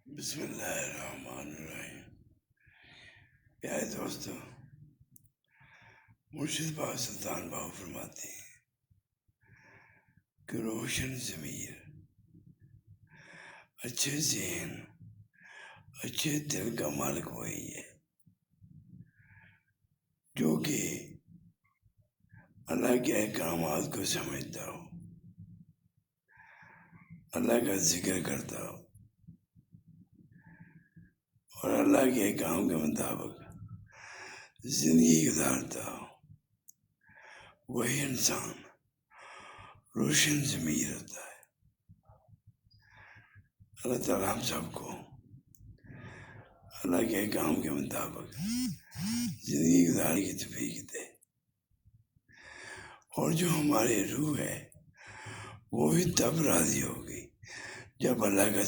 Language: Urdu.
بسم اللہ الرحمن الرحیم۔ پیارے دوستو، مرشد بابا سلطان بابا فرماتے ہیں کہ روشن ضمیر، اچھے ذہن، اچھے دل کا مالک وہی ہے جو کہ اللہ کے احکامات کو سمجھتا ہو، اللہ کا ذکر کرتا ہو اور اللہ کے احکام کے مطابق زندگی گزارتا ہو۔ وہی انسان روشن ضمیر ہوتا ہے۔ اللہ تعالیٰ ہم سب کو اللہ کے احکام کے مطابق زندگی گزارنے کی توفیق دے، اور جو ہماری روح ہے وہ بھی تب راضی ہوگی جب اللہ کا